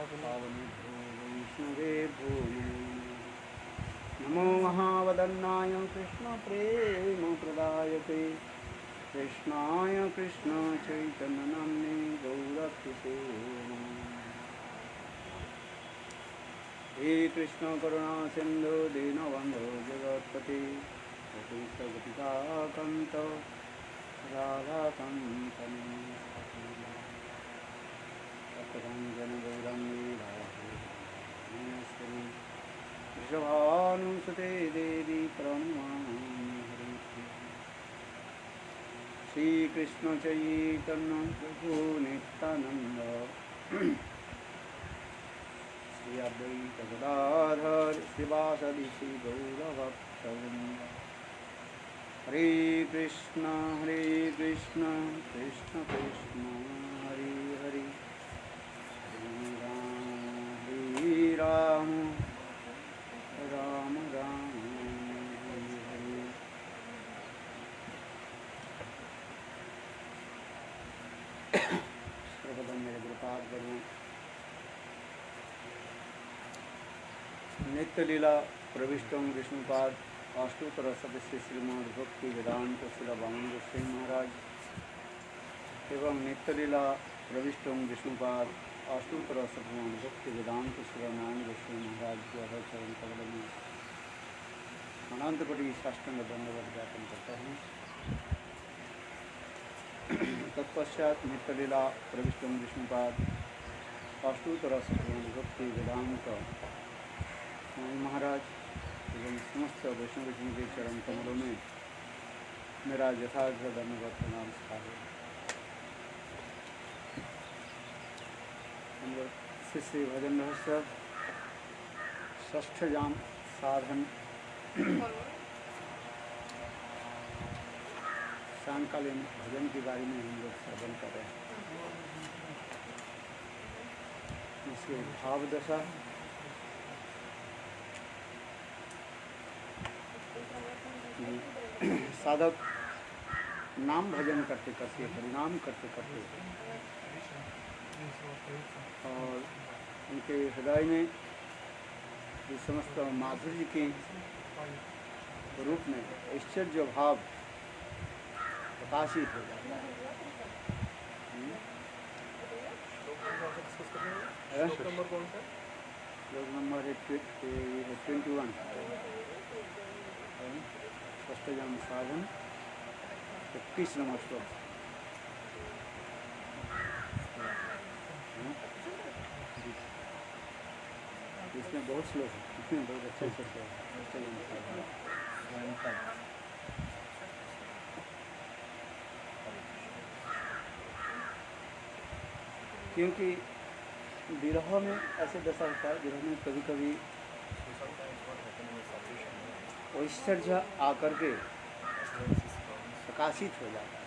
पावनेभ्यो वैष्णवेभ्यो नमो महावदन्नाय कृष्णप्रेमप्रदायते कृष्णाय कृष्णचैतन्यनाम्ने गौरक्षसे हे कृष्ण करुणा सिंधु दीनबंधु जगत्पति गोपीशगतिकान्त राधाकान्त सत्यरंजन गौरंगी राधे वृषभानुसुते देवी प्रणमामि श्री कृष्ण चैतन्य प्रभु नित्यानंद श्री अद्वैत गदाधर शिवासदि श्री गौरभक्तवृंद हरे कृष्ण कृष्ण कृष्ण हरे हरे हरे राम राम राम हरे हरे। सर्वदा मेरे गुरुपाद करूँ नित्य लीला प्रविष्टों विष्णुपाद अष्टोत्तर सदस्य श्रीमद् भक्ति वेदांत श्री वामन गोस्वामी महाराज एवं नित्य लीला प्रविष्टों विष्णुपाद अष्टोत्तर श्रीमद् भक्ति वेदांत श्री नारायण गोस्वामी महाराज के अभय चरण कमल में अनंत कोटि साष्टांग दंडवत ज्ञापन करता हूँ। तत्पश्चात नित्य लीला प्रविष्टों विष्णुपाद अष्टोत्तर श्रीमद् भक्ति वेदांत महाराज एवं समस्त वैष्णव जी के चरण कमलों में मेरा यथार्थ धन्यवाद नमस्कार है। हम लोग श्री भजन रहस्य षष्ठ जाम साधन सायंकालीन भजन के बारे में हम लोग साधन कर रहे हैं। इसके भाव दशा साधक नाम भजन करते करते परिणाम करते करते और उनके हृदय में इस समस्त माधुर्य के रूप में ऐश्वर्य भाव प्रकाशित हो जाता है। श्लोक नंबर 21 षष्ठजाम साधन 21 नंबर श्लोक। इसमें बहुत श्लोक है, इसमें बहुत अच्छे से क्योंकि विरह में ऐसे दशा होता है, विरह में कभी कभी ऐश्वर्य आकर के प्रकाशित हो जाता है,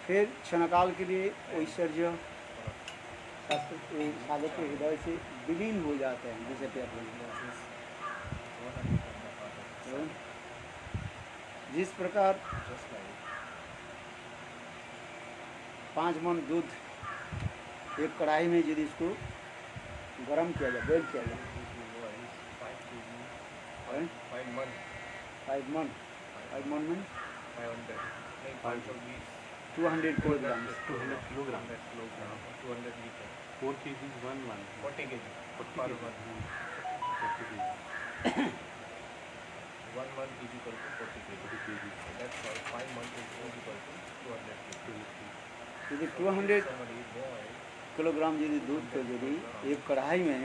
फिर क्षणकाल के लिए ऐश्वर्य साधक के हृदय से विलीन हो जाते हैं, जैसे कि जिस प्रकार 5 मन दूध एक कढ़ाई में यदि इसको गर्म किया जाए, बॉइल किया जाए, 5 मन में 200 kilogram 200 kilogram 200 litre 4 kg 40 kg 40 kg 1 month is equal to 40 kg. That's why 5 months is equal to 200 kg. यदि 200 किलोग्राम यदि दूध को यदि एक कढ़ाई में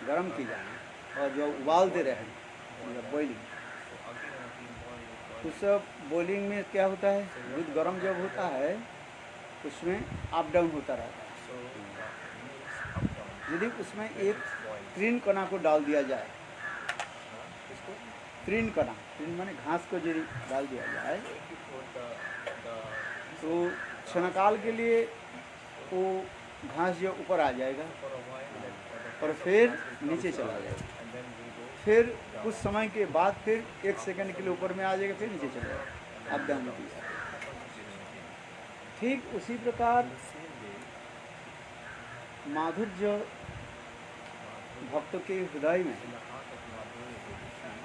गर्म की जाए और जो उबालते रहे मतलब बॉइलिंग, उस बॉइलिंग में क्या होता है, दूध गर्म जब होता है उसमें अप डाउन होता रहता है। यदि उसमें एक तृण कणा को डाल दिया जाए, तृण कणा, तृण माने घास को यदि डाल दिया जाए तो क्षणकाल के लिए वो घास जो ऊपर आ जाएगा और फिर नीचे चला जाएगा, फिर कुछ समय के बाद फिर 1 सेकंड के लिए ऊपर में आ जाएगा, फिर नीचे चला जाएगा, अप डाउन होती है। ठीक उसी प्रकार माधुर्य भक्त के हृदय में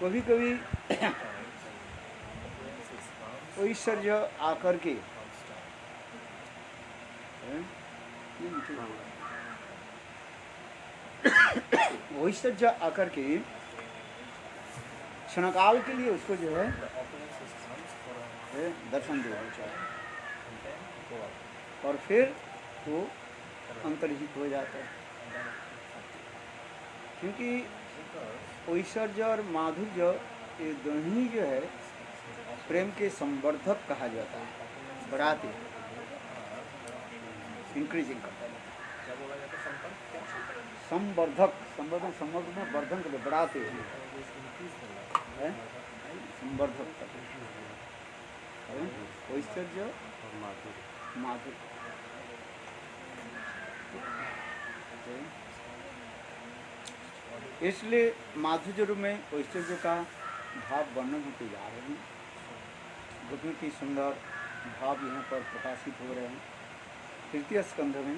कभी कभी ऐश्वर्य आकर के ऐश्वर्य आकर के क्षणकाल के लिए उसको जो है दर्शन देना चाहिए और फिर वो अंतर्हित हो जाता है, क्योंकि ऐश्वर्य और माधुर्य ये दोनों ही जो है प्रेम के संवर्धक कहा जाता है, बढ़ाते इंक्रीजिंग करता है। संवर्धक संवर्धक संवर्धक में वर्धन करते बढ़ाते हैं, संवर्धक करते ऐश्वर्य माधुर्य। इसलिए माधुर्य रूप में ऐश्वर्य का भाव वर्णन होते जा रहे हैं। बहुत ही सुंदर भाव यहाँ पर प्रकाशित हो रहे हैं। तृतीय स्कंध में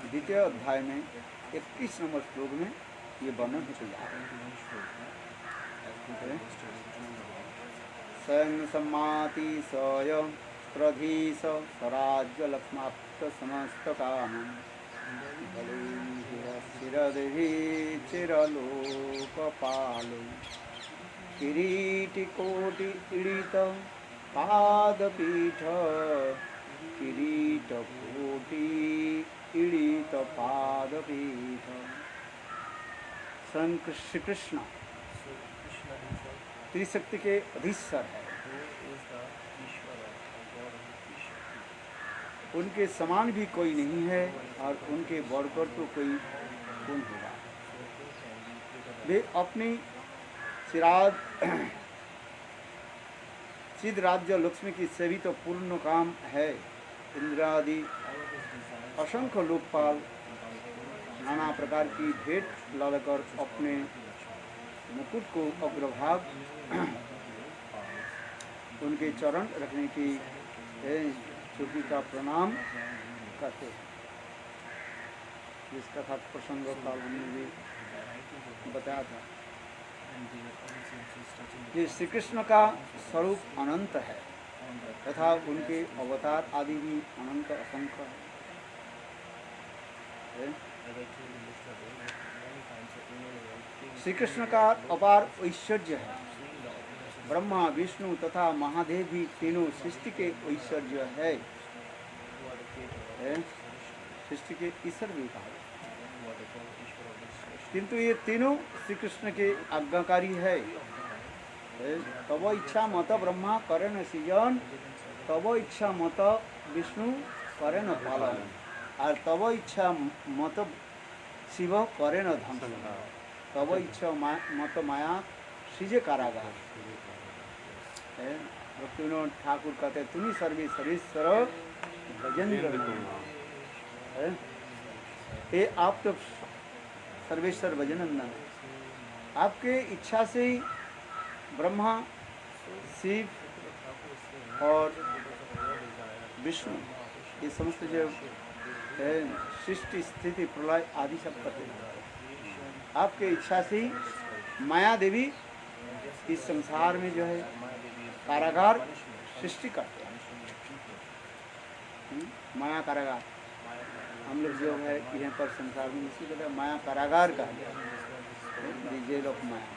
द्वितीय अध्याय में 21 नंबर श्लोक में ये वर्णन होते जा रहे हैं। स्वयं सम्माति स्वयं प्रधीश स्वराज्य लक्ष्माप्त समस्त कामं शिरदि चिरलोकपालो किरीटिकोटि ईडित पादपीठ किरीटकोटि ईडित पादपीठ। श्री कृष्ण त्रिशक्ति के अधीश्वर है, उनके समान भी कोई नहीं है और उनके बढ़कर तो कोई कौन होगा। वे अपनी चिद राज्य लक्ष्मी की सेवी तो पूर्ण काम है। इंद्रादि असंख्य लोकपाल नाना प्रकार की भेंट लाकर अपने मुकुट को अग्रभाग उनके चरण रखने की चुकी का प्रणाम करते हैं। जिसका था प्रसंग काल हमने भी बताया था। ये श्री कृष्ण का स्वरूप अनंत है तथा उनके अवतार आदि भी अनंत असंख्य है। श्री कृष्ण का अपार ऐश्वर्य है। ब्रह्मा विष्णु तथा महादेव भी तीनों सृष्टि के ऐश्वर्य है। सृष्टि के ईश्वर भी कहा, किंतु ये तीनों श्री कृष्ण के आज्ञाकारी है। तब इच्छा मत ब्रह्मा करे न सृजन, तब इच्छा मत विष्णु करे न पालन, और तब इच्छा मत शिव करे न ध्वंस, तब इच्छा मत माया सृजे कारागार। भक्तिविनोद ठाकुर कहते हैं तुम्ही सर्वे सर्वेश्वर भजेंद्र। ये आप तो सर्वेश्वर भजनंदन, आपके इच्छा से ही ब्रह्मा शिव और विष्णु ये समस्त जो सृष्टि स्थिति प्रलय आदि सब करते हैं। आपके इच्छा से ही माया देवी इस संसार में जो है कारागार सृष्टि करते हैं। माया कारागार हम लोग जो है यहाँ पर संसार में इसी कहते हैं माया कारागार का जेल ऑफ माया।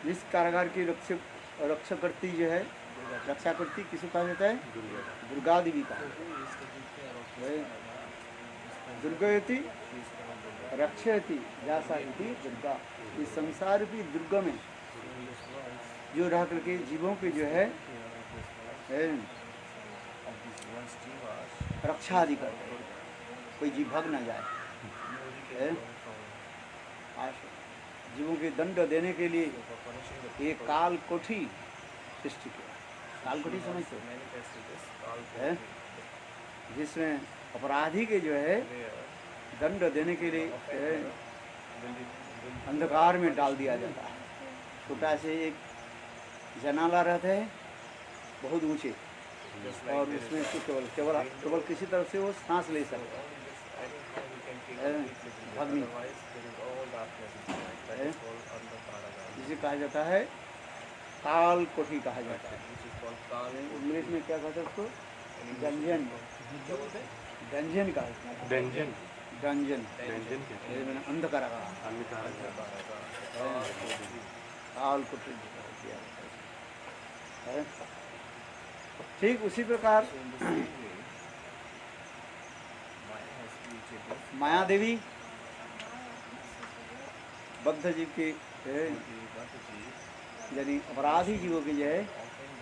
जिस कारागार की रक्षा करती जो है रक्षा करती किसको कहा जाता है? दुर्गा देवी का। दुर्गयति रक्षयति जासा इति दुर्गा। इस संसार की दुर्गा में जो रह करके जीवों के जो है रक्षा आदि करते हैं, कोई जीव भाग ना जाए। जीवों के दंड देने के लिए ये काल कोठी सृष्टि किया। काल कोठी समझते हैं, जिसमें अपराधी के जो है दंड देने के लिए अंधकार में डाल दिया जाता है। छोटा से एक जनाला रहता है बहुत ऊंचे, और उसमें केवल किसी तरफ से वो सांस ले सकता है। भग्नि, जिसे कहा जाता है काल कोठी कहा जाता है। इंग्लिश में क्या कहते हैं उसको? डंजन, डंजन कहा जाता है। डंजन, डंजन, डंजन अंध कारागार, काल कोठी है। ठीक उसी प्रकार माया देवी बद्ध जीव के यानी अपराधी जीवों की जो है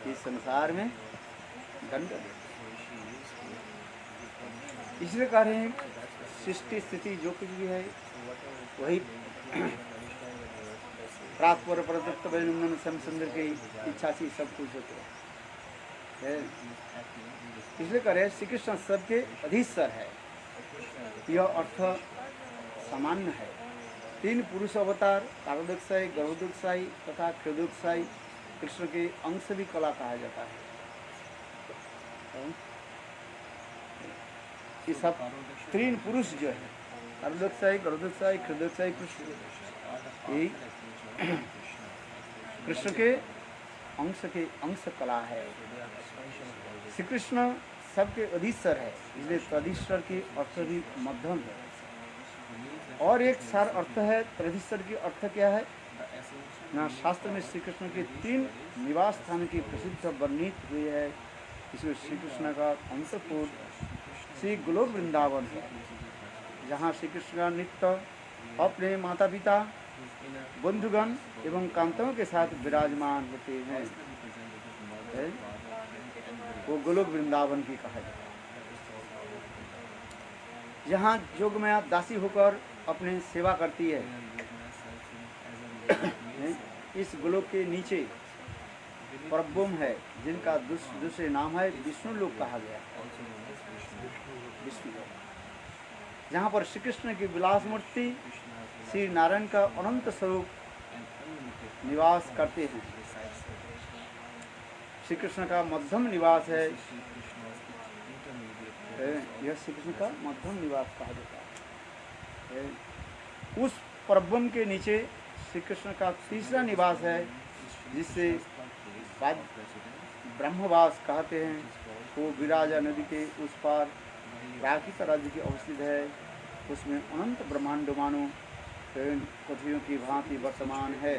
इस संसार में दंड, इसलिए कह रहे हैं सृष्टि स्थिति जो कुछ भी है वही प्रातपर प्रदत्त वैनंदन श्याम सुंदर की इच्छा से सब कुछ होता है। इसलिए कह रहे हैं श्री कृष्ण सबके अधीश्वर है। यह अर्थ सामान्य है। 3 पुरुष अवतार कारोदक्षाई, गर्भोदक्षाई तथा क्षुदक्षाई कृष्ण के अंश भी कला कहा जाता है। ये सब 3 पुरुष जो है कारोदक्षाई, गर्भोदक्षाई, क्षुदक्षाई कृष्ण, यही कृष्ण के अंश कला है। श्री कृष्ण सबके अधीश्वर है, इसलिए तधीश्वर की अर्थ भी मध्यम है। और एक सार अर्थ है तधीश्वर की अर्थ क्या है ना, शास्त्र में श्री कृष्ण के 3 निवास स्थान की प्रसिद्ध वर्णित हुई है। इसमें श्री कृष्ण का अंतपुर श्री गोलोक वृंदावन है, जहाँ श्री कृष्ण का नित्य अपने माता पिता, बंधुगण एवं कांताओं के साथ विराजमान होते हैं। वो गोलोक वृंदावन की कहा जाता है। यहाँ जोगमाया दासी होकर अपने सेवा करती है। इस गोलोक के नीचे परब्रह्म है, जिनका दूसरे नाम है विष्णु लोक कहा गया। विष्णु लोक, जहाँ पर श्री कृष्ण की विलास मूर्ति श्री नारायण का अनंत स्वरूप निवास करते हैं। श्री कृष्ण का मध्यम निवास है। यह श्री कृष्ण का मध्यम निवास कहा जाता है। उस परब्रह्म के नीचे श्री कृष्ण का तीसरा निवास है, जिससे ब्रह्मवास कहते हैं। वो विराजा नदी के उस पार प्राकृतिक राज्य की अवस्थित है। उसमें अनंत ब्रह्मांड मानो कोठरियों की भांति वर्तमान है।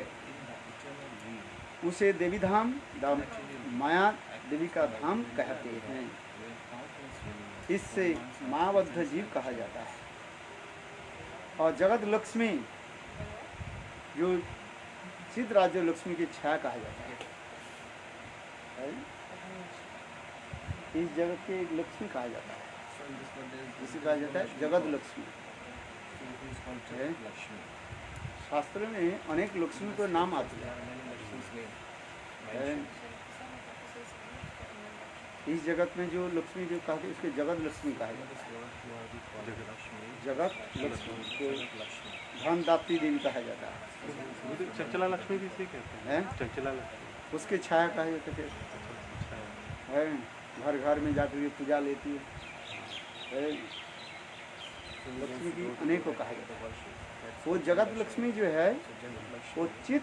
उसे देवी धाम, माया देवी का धाम कहते हैं। इससे मायाबद्ध जीव कहा जाता है। और जगत लक्ष्मी जो सिद्ध राज्य लक्ष्मी की छाया कहा जाता है। इस जगत के लक्ष्मी कहा जाता है, इसे कहा जाता है जगत लक्ष्मी। शास्त्र में अनेक लक्ष्मी को नाम आते हैं। इस जगत में जो लक्ष्मी जो कहते हैं उसके जगत लक्ष्मी कहा जाता है। जगत लक्ष्मी को धन दात्री देवी कहा जाता है। चंचला लक्ष्मी भी इसे कहते हैं। चंचला लक्ष्मी उसके छाया कहा जाता है। घर घर में जाकर के पूजा लेती है। लक्ष्मी की अनेकों कहा जाता है। वो जगत लक्ष्मी जो है वो चित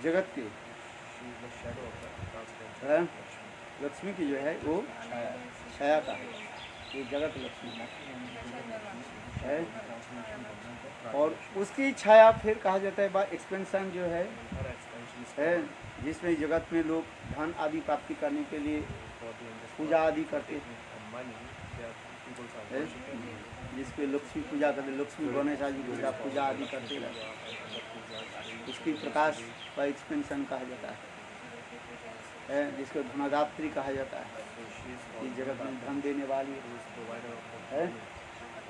जगत के लक्ष्मी की जो है वो छाया का है। ये जगत लक्ष्मी है। और उसकी छाया फिर कहा जाता है बाय एक्सपेंशन जो है जिसमें जगत में लोग धन आदि प्राप्ति करने के लिए पूजा आदि करते हैं। जिसके लक्ष्मी पूजा करते, लक्ष्मी गणेश आदि की पूजा आदि करते हैं, उसकी प्रकाश का एक्सपेंशन कहा जाता है। जिसको धनदात्री कहा जाता है। इस जगत में धन देने वाली है।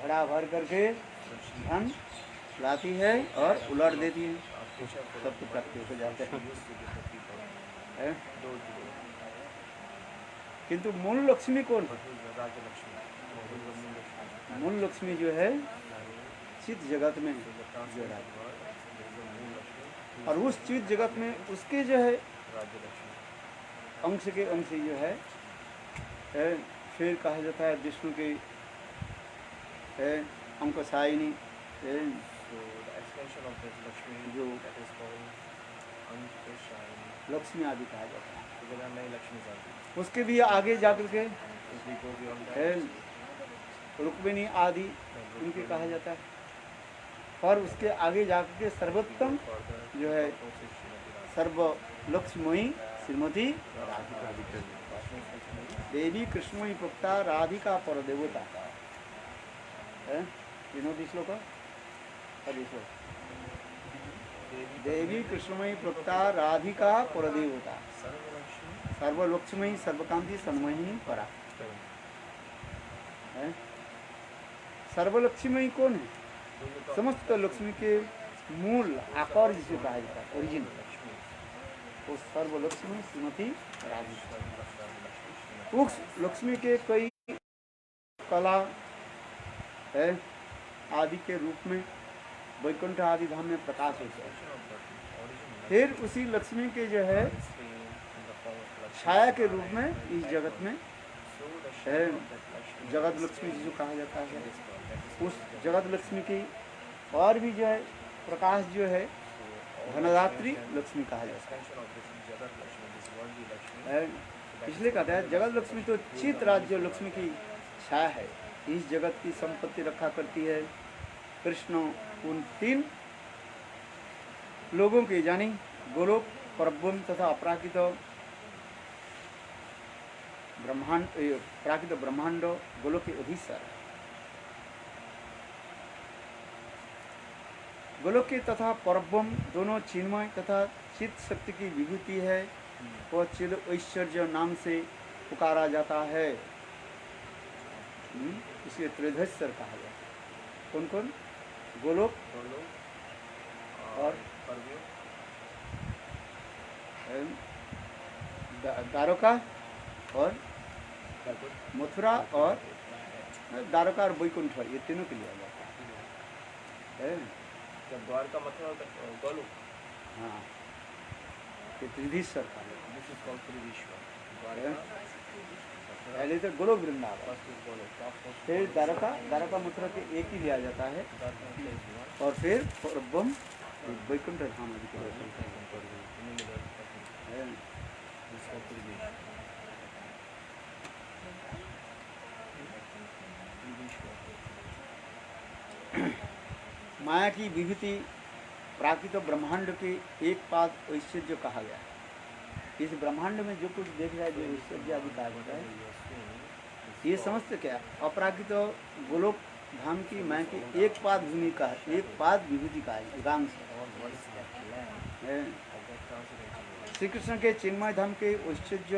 घड़ा भर करके धन लाती है और उलट देती है, सब कुछ प्राप्त हो जाते हैं। किंतु मूल लक्ष्मी कौन है? मूल लक्ष्मी जो है चित जगत में जो है, और उस चित जगत में उसके जो है अंश के अंश जो है फिर कहा जाता है विष्णु के अंकशायिनी So the extension of this Lakshmi, जो that is called Ankashayani. Lakshmi आदि कहा जाता है, So there are many Lakshmis out there. उसके भी आगे जाकर के If we go beyond that, है रुक्मिणी आदि उनके कहा जाता है, और उसके आगे जाकर के सर्वोत्तम further, जो है also Srimati Radha. सर्व लक्ष्मी श्रीमती राधिका देवी कृष्णमयी प्रोक्ता राधिका पर देवता है। You know this श्लोक? What is it? देवी कृष्णमयी प्रोक्ता राधिका पर देवता Sarva-Lakshmi, सर्व लक्ष्मी सर्वकांति सन्मोहिनी परा है। सर्व लक्ष्मी कौन है? समस्त लक्ष्मी के मूल आकार जिसे कहा जाता है, ओरिजिन, वो सर्व लक्ष्मी श्रीमती राधिका। उस लक्ष्मी के कई कला है आदि के रूप में वैकुंठ आदि धाम में प्रकाश होता है। फिर उसी लक्ष्मी के जो है छाया के रूप में इस जगत में है जगत लक्ष्मी जिसे कहा जाता है। उस जगत लक्ष्मी की और भी जो है प्रकाश जो है धनदात्री लक्ष्मी कहा जाता है। इसलिए कहता है जगत लक्ष्मी तो चित राज्य लक्ष्मी की छाया है, इस जगत की संपत्ति रखा करती है। कृष्ण उन तीन लोगों के यानी गोलोक, परब्रह्म तथा अपराकृत ब्रह्मांड, प्राकृत ब्रह्मांड गोलोक के अधीश्वर। गोलोक के तथा परब्रह्म दोनों चिन्मय तथा चित्त शक्ति की विभूति है, वह चिद ऐश्वर्य नाम से पुकारा जाता है, इसलिए त्रिधेश्वर कहा जाता है। कौन कौन? गोलोक और द्वारका और मथुरा और द्वारका और वैकुंठ, ये तीनों के लिए आ जाता है। जब द्वारका मथुरा गोलोक, हाँ, ये त्रिधीश्वर का है। this is called Tridishwar. Dwarka, पहले तो Golok Vrindavan, first is Golok, top of फिर द्वारका मथुरा के एक ही लिया जाता है, Dwarka place one, और फिर परब्रह्म वैकुंठ धाम आदि के दर्शन in the middle of the है। this is called Tridishwar. माया की विभूति प्राकृत ब्रह्मांड के एक पाद ऐश्वर्य कहा गया है। इस ब्रह्मांड में जो कुछ देख रहा है, जो ऐश्वर्य आदि कहा जाता है, ये समस्त क्या अपराकृत गोलोक धाम की माया की एक पाद भूमि का है, एक पाद विभूति का है, एकांश है। श्री कृष्ण के चिन्मय धाम के ऐश्वर्य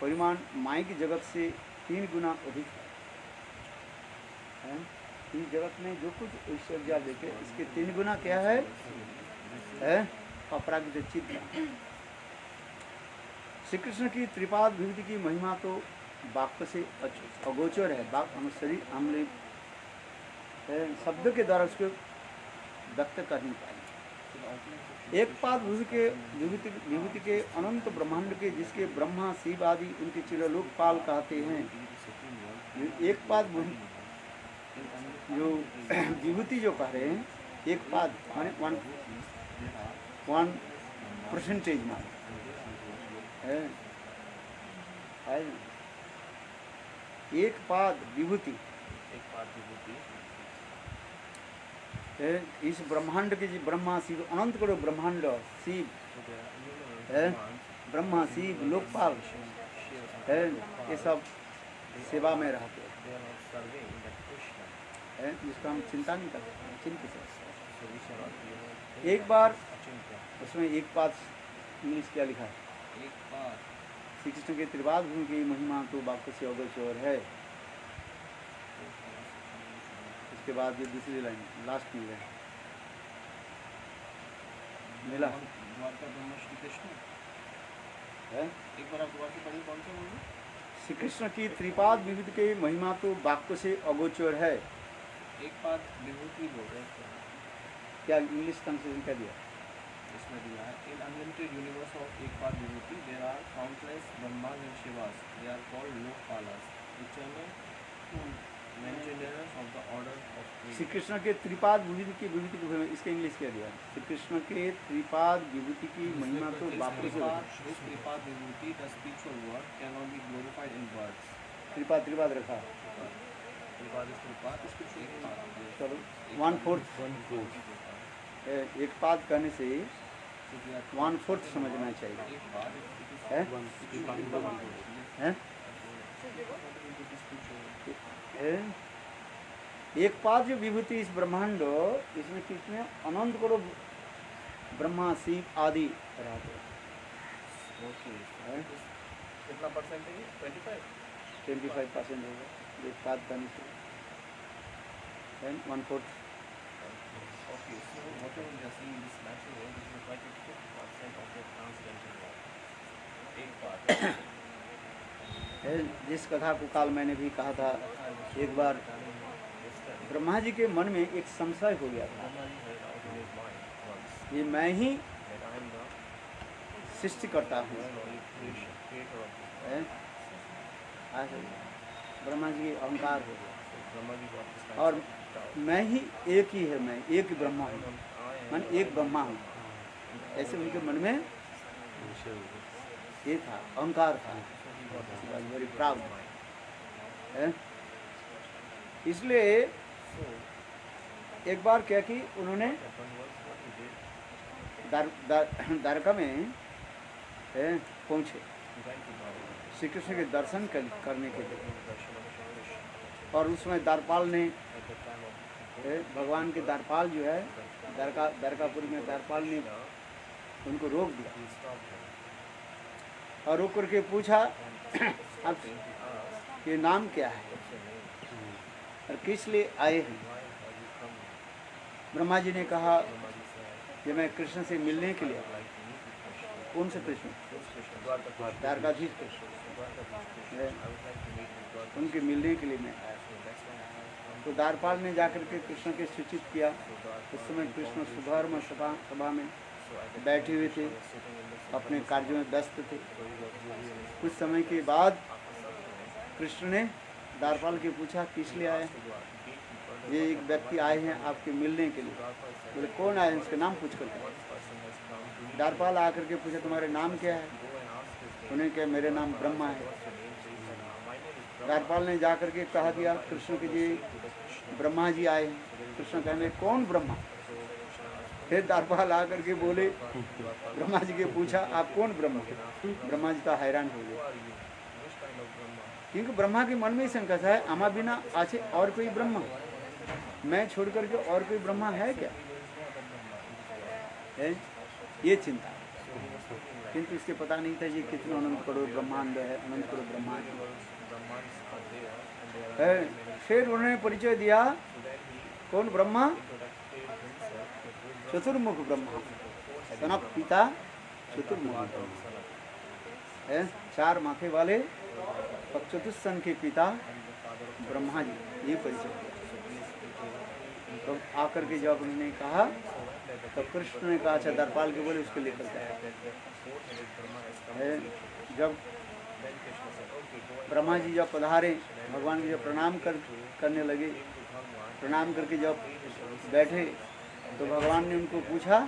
परिमाण माया की जगत से 3 गुना अधिक है। इस जगत में जो कुछ ऐश्वर्य देखे इसके 3 गुना क्या है अपराकृत चित्त। श्री कृष्ण की त्रिपाद विभूति की महिमा तो वाक्य से अगोचर है, शरीर हमने शब्द के द्वारा उसको व्यक्त कर नहीं पाएंगे। एक पाद विभूति के अनंत ब्रह्मांड के जिसके ब्रह्मा शिव आदि उनके चिरलोकपाल कहते हैं, एक पाद जो विभूति जो कह रहे हैं, एक पाद माने 1% मान है। एक पाद विभूति है इस ब्रह्मांड के जी ब्रह्मा शिव अनंत करो ब्रह्मांड शिव है, ब्रह्मा शिव लोकपाल है, ये सब सेवा में रहते हैं, जिसका हम चिंता नहीं करते, चिंतित है। एक बार उसमें एक पाद इंग्लिश क्या लिखा है, श्री कृष्ण के त्रिपाद भूमि की महिमा तो वाक्य से अगोचर है। इसके बाद ये दूसरी लाइन लास्ट में है मिला है। एक बार आप दोबारा से पढ़िए, कौन सा बोलिए? श्री कृष्ण की त्रिपाद विभूति की महिमा तो वाक्य से अगोचर है। एक पाद विभूति बोल रहे हैं क्या इंग्लिश ट्रांसलेशन क्या दिया? इसमें दिया है, इन अनलिमिटेड यूनिवर्स ऑफ एक पाद विभूति there are countless Brahmas and Shivas, they are called Lokapalas, which are the maintainers of the order of Shri Krishna के त्रिपाद विभूति को इसके इंग्लिश क्या दिया? श्री कृष्ण के त्रिपाद विभूति की महिमा तो बापरे से होती है। This Tripad Vibhuti, the spiritual word, cannot be glorified in words. त्रिपाद रखा। Tripad is Tripad, spiritual Tripad. चलो 1/4 एक पाद कहने से 1/4 समझना चाहिए एक पाद, है? हैं? एक पाद जो विभूति इस ब्रह्मांड, इसमें कितने अनंत करोड़ ब्रह्मा शिव आदि रहते हैं। कितना परसेंट है? 25% होगा एक पाद कहने से 1/4। Okay, so whatever we are seeing in this natural world, this is like 50% of the transcendental world. एक पाद है। जिस कथा को काल मैंने भी कहा था, एक बार ब्रह्मा जी के मन में एक संशय हो गया था, ये मैं ही सृष्टि करता हूँ। ब्रह्मा जी अहंकार हो गया और मैं ही एक ही है, मैं एक ही ब्रह्मा हूँ, मैं एक ब्रह्मा हूँ, ऐसे उनके मन में ये था, अहंकार था, वेरी प्राउड है। इसलिए एक बार क्या कि उन्होंने द्वारका में पहुँचे श्री कृष्ण के दर्शन करने के लिए, और उसमें द्वारपाल ने, भगवान के द्वारपाल जो है द्वारकापुर में द्वारपाल ने उनको रोक दिया और रोक करके पूछा आप ये नाम क्या है और किस लिए आए हैं? ब्रह्मा जी ने कहा कि मैं कृष्ण से मिलने के लिए। कौन से कृष्ण? द्वारकाधीश कृष्ण, उनके मिलने के लिए मैं आया। तो द्वारपाल ने जाकर के कृष्ण के सूचित किया। उस समय कृष्ण सुधर्म सभा में बैठे हुए थे, अपने कार्यों में व्यस्त थे। कुछ समय के बाद कृष्ण ने द्वारपाल के पूछा किस लिए आए? ये एक व्यक्ति आए हैं आपके मिलने के लिए। बोले कौन आए? उसके नाम पूछ करके। द्वारपाल आकर के पूछा तुम्हारे नाम क्या है? उन्हें क्या मेरे नाम ब्रह्मा है। द्वारपाल ने जाकर के कहा दिया कृष्ण के जी ब्रह्मा जी आए हैं। कृष्ण कहने कौन ब्रह्मा? फिर द्वारपाल आकर के बोले ब्रह्मा जी के पूछा आप कौन ब्रह्मा? ब्रह्मा जी तो हैरान हो गए, क्योंकि ब्रह्मा के मन में ही शंका है आमा बिना आचे और कोई ब्रह्मा, मैं छोड़ करके और कोई ब्रह्मा है क्या है? ये चिंता। किंतु इसके पता नहीं था ये कितना अनंत करोड़ ब्रह्मांड है, अनंत करोड़ ब्रह्मांड है। फिर उन्होंने परिचय दिया कौन ब्रह्मा? चतुर्मुख ब्रह्मा, सनक पिता चतुर्मुख ब्रह्मा है, चार माथे वाले और चतुस्सन के पिता ब्रह्मा जी, ये परिचय दिया। तो आकर के जब उन्होंने कहा तो कृष्ण ने कहा अच्छा द्वारपाल के बोले उसको लेकर के। जब ब्रह्मा जी जब पधारे, भगवान को जब प्रणाम करने लगे, प्रणाम करके जब बैठे तो भगवान ने उनको पूछा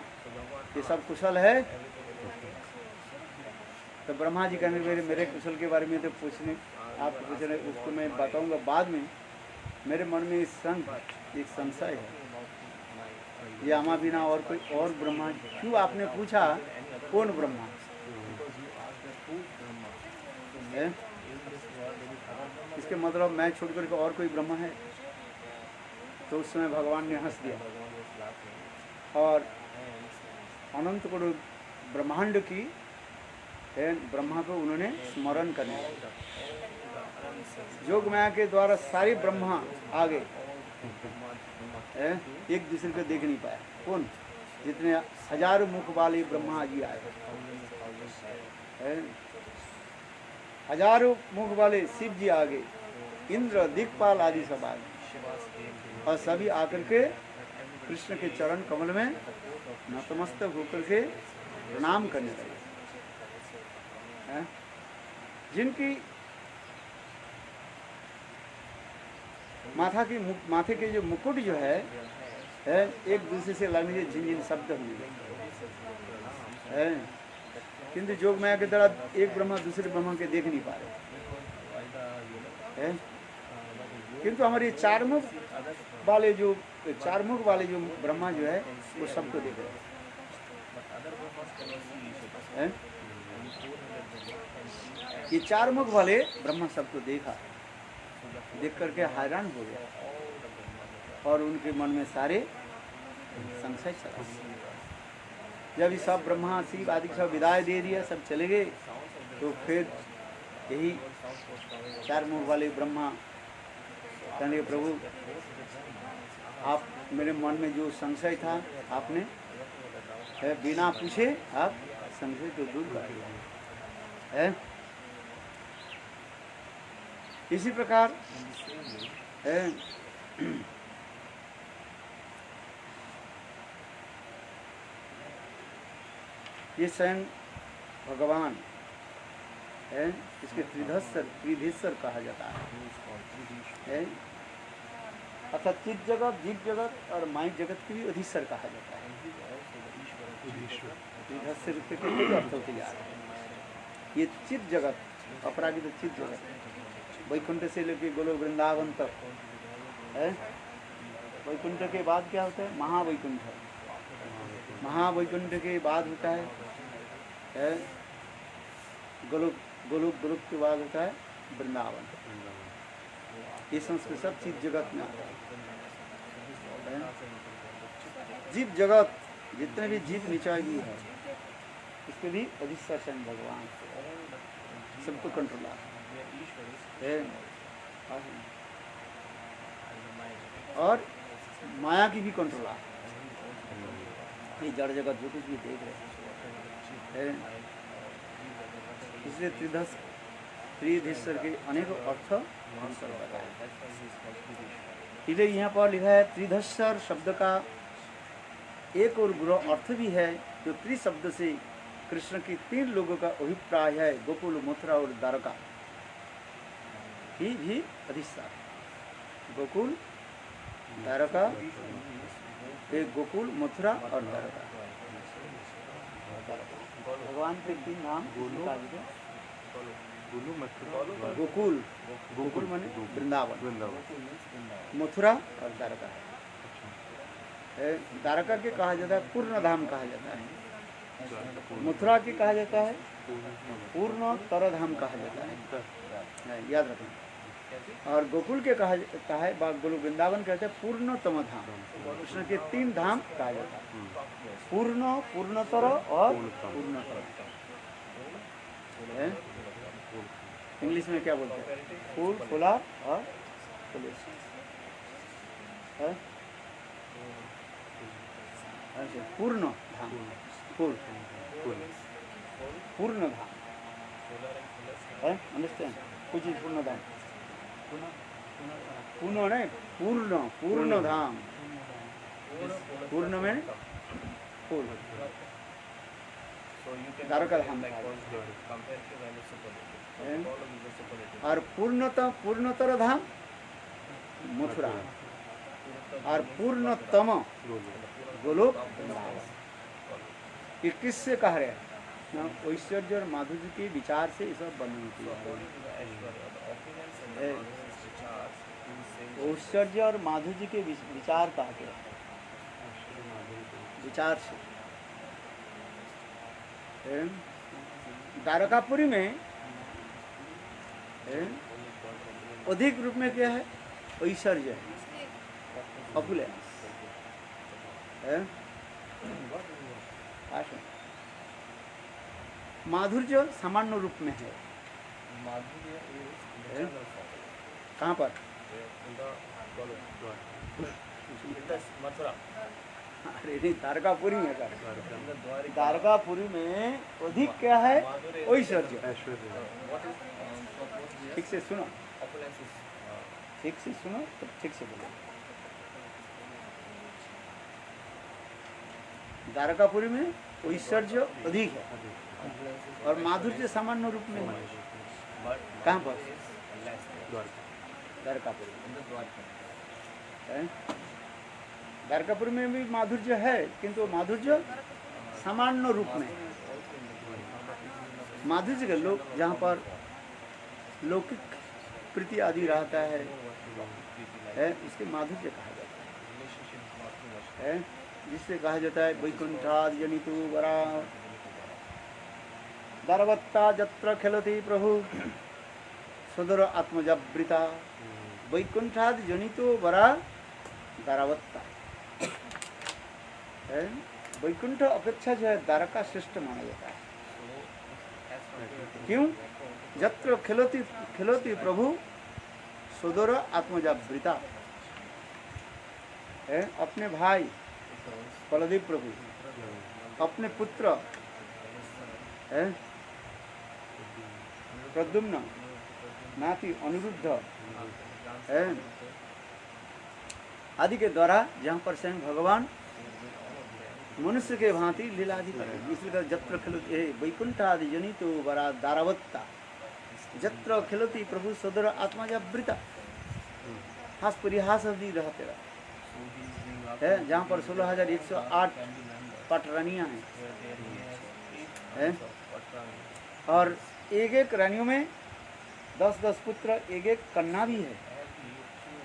कि सब कुशल है? तो ब्रह्मा जी कहने लगे मेरे कुशल के बारे में तो पूछने आप पूछ रहे, उसको मैं बताऊंगा बाद में। मेरे मन में एक संशय है, ये आमा बिना और कोई और ब्रह्मा क्यों आपने पूछा कौन ब्रह्मा है? इसके मतलब मैं छोड़ करके और कोई ब्रह्मा है? तो उस समय भगवान ने हंस दिया और अनंत करोड़ ब्रह्मांड की ब्रह्मा को उन्होंने स्मरण करने लगा। योग माया के द्वारा सारे ब्रह्मा आ गए, एक दूसरे को देख नहीं पाया। कौन? जितने हजारों मुख वाले ब्रह्मा जी आए, हजारों मुख वाले शिव जी आ गए, इंद्र दिक्पाल आदि सब आ गए और सभी आकर के कृष्ण के चरण कमल में नतमस्तक होकर के प्रणाम करने लगे। जिनकी माथे के जो मुकुट जो है एक दूसरे से लगने से झिन शब्द हुए है, किंतु जोग माया के द्वारा एक ब्रह्मा दूसरे ब्रह्मा के देख नहीं पा रहे हैं, किंतु हमारे चारमुख वाले जो ब्रह्मा जो है वो सबको देख रहे हैं। ये चारमुख वाले ब्रह्मा सबको देखा, देख करके हैरान हो गया और उनके मन में सारे संशय चला। जब ये सब ब्रह्मा शिव आदि सब विदाई दे दिया, सब चले गए, तो फिर यही चार मुख वाले ब्रह्मा कहने प्रभु आप मेरे मन में जो संशय था आपने बिना पूछे आप संशय को दूर कर दिया है। इसी प्रकार ये स्वयं भगवान है, इसके त्रिधीश्वर कहा जाता है, अर्थात चित जगत, जीव जगत और माइक जगत की भी अधीश्वर कहा जाता है। त्रिधीश्वर के कई अर्थ होते जा रहे हैं। ये चित जगत, अपरागित चित जगत, वैकुंठ से लेकर गोलोक वृंदावन तक है। वैकुंठ के बाद क्या होता है? महावैकुंठ। महावैकुंठ के बाद होता है गोलोक के बाद होता है वृंदावन। ये संस्कृत सब चीज जगत में आता है। जीव जगत जितने भी जीव निचाई है इसके भी अधिष्ठान भगवान सबको कंट्रोल है। और माया की भी कंट्रोल है। ये जड़ जगत जो कुछ भी देख रहे हैं, इसलिए त्रिधीश्वर के अनेक अर्थ इसलिए यहाँ पर लिखा है त्रिधीश्वर शब्द का एक और गूढ़ अर्थ भी है, जो त्रि शब्द से कृष्ण की 3 लोगों का अभिप्राय है, गोकुल, मथुरा और द्वारका भी अधिष्ठान। गोकुल, द्वारका, एक गोकुल, मथुरा और द्वारका। भगवान के 3 नाम गोकुल, गोकुल माने वृंदावन, मथुरा और द्वारका। द्वारका के कहा जाता है पूर्ण धाम कहा जाता है, मथुरा के कहा जाता है पूर्ण तर धाम कहा जाता है, याद रखना। और गोकुल के कहा जाता है, गोकुल वृंदावन कहते हैं पूर्णतम धाम। कृष्ण के 3 धाम कहा जाता है, पूर्ण, पूर्णतर और पूर्णतर। इंग्लिश में क्या बोलते हैं? फूल, फुला और फुलेस। पूर्ण धाम, पूर्ण धाम, अंडरस्टैंड? कुछ पूर्ण धाम, पूर्ण नहीं, पूर्ण धाम। पूर्ण में फूल, द्वारका धाम। और पूर्णतर धाम मथुरा, और पूर्णतम गोलोक। ये किससे कह रहे हैं? ऐश्वर्य और माधुर्य के विचार से ये सब बनी होती है। ऐश्वर्य और माधुर्य के विचार कहा गया, विचार से। द्वारकापुरी में अधिक रूप में क्या है? ऐश्वर्य है, ऑपुलेंस है। माधुर्य सामान्य रूप में है। कहाँ पर? अरे नहीं, द्वारकापुरी में कर। द्वारकापुरी में अधिक क्या है? ऐश्वर्य। ठीक से सुनो, ठीक से सुनो तो ठीक से बोलो। द्वारकापुरी में ऐश्वर्य अधिक है और माधुर्य सामान्य रूप में है। कहाँ पर? Dwarkapur in the Dwarka. है। द्वारकापुर में भी माधुर्य है, किंतु माधुर्य सामान्य रूप में माधुर्य के लोग जहाँ पर लौकिक प्रीति आदि रहता है इसके माधुर्य कहा जाता Relationship is not too much. है, जिससे कहा जाता है वैकुंठाद जनितु वरा दारवत्ता जत्र खेलति प्रभु सुदर आत्मजावृता। वैकुंठाद जनितो वरा दारावत्ता है। वैकुंठ अपेक्षा जो है द्वारका श्रेष्ठ माना जाता है। क्यों? जत्र खिलोति खिलोति प्रभु सुदूर आत्मजावृता है। अपने भाई बलदेव प्रभु, अपने पुत्र है प्रद्युम्न, नाती अनिरुद्ध है आदि के द्वारा जहाँ पर स्वयं भगवान मनुष्य के भांति लीलादि करें। इसलिए जत्र खिलति वैकुंठ आदि जनितो वरा दारावत्ता जत्र खिलति प्रभु सदर आत्मजावृता। हास परिहास भी रहते है, जहाँ पर 16,108 पटरानियाँ हैं और एक एक रानियों में 10-10 पुत्र, एक एक कन्या भी है।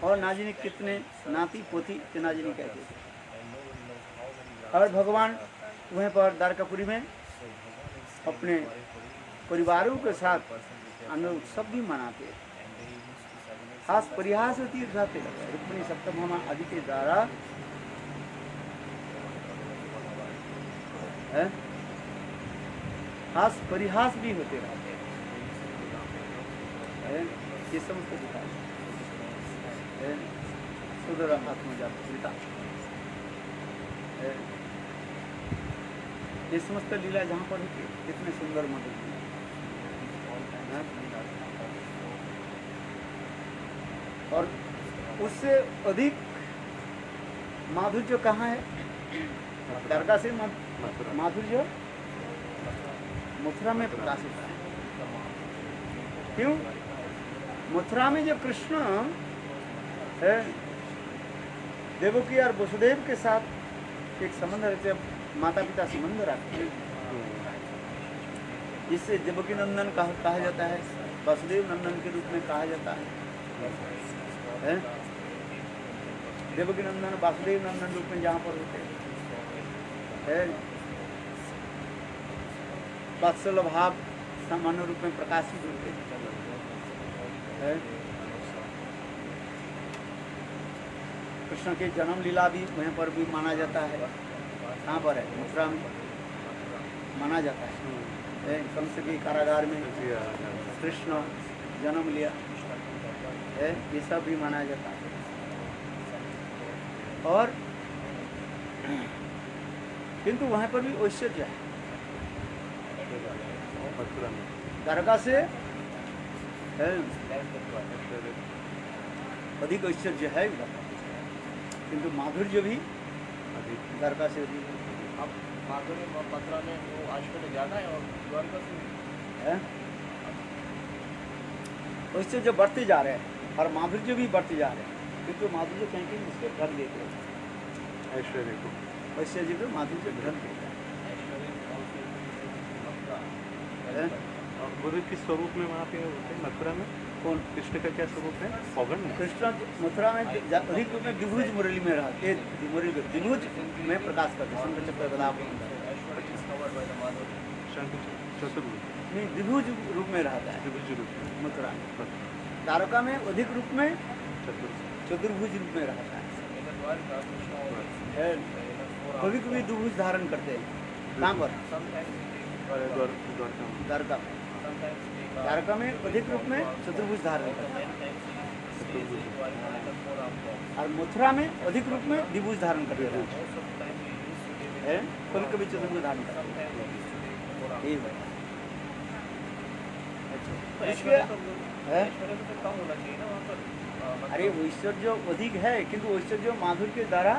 और ना जाने कितने नाती पोती ना जाने कहते थे। और भगवान वहीं पर द्वारकापुरी में अपने परिवारों के साथ अन्य उत्सव भी मनाते हैं। हास परिहास होती रहते रुक्मिणी सप्तभामा आदि के द्वारा है, हास परिहास भी होते रहते हैं। ये समस्त दिखा सुदर आत्मजावृता ये समस्त लीला जहाँ पर होती है कितने सुंदर मधुर और उससे अधिक माधुर्य कहाँ है? द्वारका से माधुर्य मथुरा में प्रकाशित है। क्यों? मथुरा में जो कृष्ण है देवकी और वसुदेव के साथ एक संबंध रहते, माता पिता संबंध रखते हैं, जिससे देवकी नंदन कहा जाता है, वसुदेव नंदन के रूप में कहा जाता है। देवकी नंदन वासुदेव नंदन रूप में जहाँ पर होते हैं, वात्सल्य भाव सामान्य रूप में प्रकाशित होते हैं। कृष्ण के जन्म लीला भी वहीं पर भी माना जाता है। कहाँ पर है? मथुरा में माना जाता है। कंस के कारागार में कृष्ण जन्म लिया है, ये सब भी माना जाता है। और किंतु वहाँ पर भी ऐश्वर्य है। द्वारका से अधिक ऐश्वर्य है, किंतु माधुर्य भी द्वारका से अधिक है। अब माधुर्य मथुरा में वो ऐश्वर्य ज़्यादा है और द्वारका से ऐश्वर्य बढ़ते जा रहे हैं और माधुर्य भी बढ़ते जा रहे हैं, किंतु माधुर्य कहीं कहीं उसके ढंग देते हैं। ऐश्वर्य को माधुर्य ढंग देता है। गुरु किस स्वरूप में वहाँ पे होते हैं मथुरा में? कौन? कृष्ण का क्या स्वरूप है? पौगण में? कृष्ण मथुरा में अधिक रूप में द्विभुज मुरली में रहते, द्विभुज में प्रकाश करते, शंकर चक्र गदा चतुर्भुज नहीं, द्विभुज रूप में रहता है द्विभुज रूप में मथुरा में। द्वारका में अधिक रूप में चतुर्भुज चतुर्भुज रूप में रहता है। कभी कभी द्विभुज धारण करते हैं। कहाँ पर? द्वारका में। द्वारका में अधिक रूप में चतुर्भुज धारण करते हैं और मथुरा में अधिक रूप में द्विभुज धारण करते हैं। कभी कभी चतुर्भुज धारण करते हैं। इसके अरे ऐश्वर्य अधिक है, किंतु ऐश्वर्य माधुर्य के द्वारा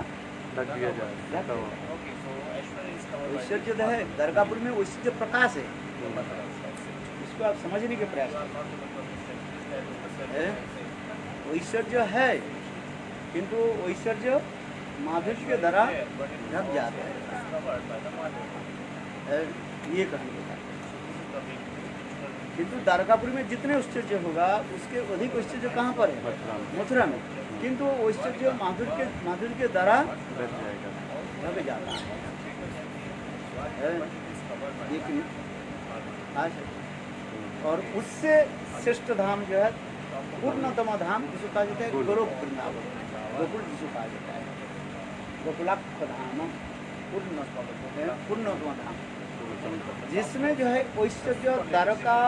ढक दिया जाए। ऐश्वर्य है द्वारकापुर में, ऐश्वर्य प्रकाश है। इसको आप समझने के प्रयास करें। ऐश्वर्य है, किंतु ऐश्वर्य माधुर्य के द्वारा ढक जाता है, ये कहने का। किंतु द्वारकापुरी में जितने ऐश्वर्य होगा उसके अधिक ऐश्वर्य कहाँ पर है? मथुरा में। किंतु ऐश्वर्य माधुर्य के द्वारा ढक जाता है। लेकिन आज और उससे श्रेष्ठ धाम जो है पूर्णतम धाम जिसको कहा जाता है गोलोक वृंदावन, गोकुल जिसको कहा जाता है, गोकुलाक्ष धाम, पूर्णतम धाम, जिसमें जो है ऐश्वर्य द्वारका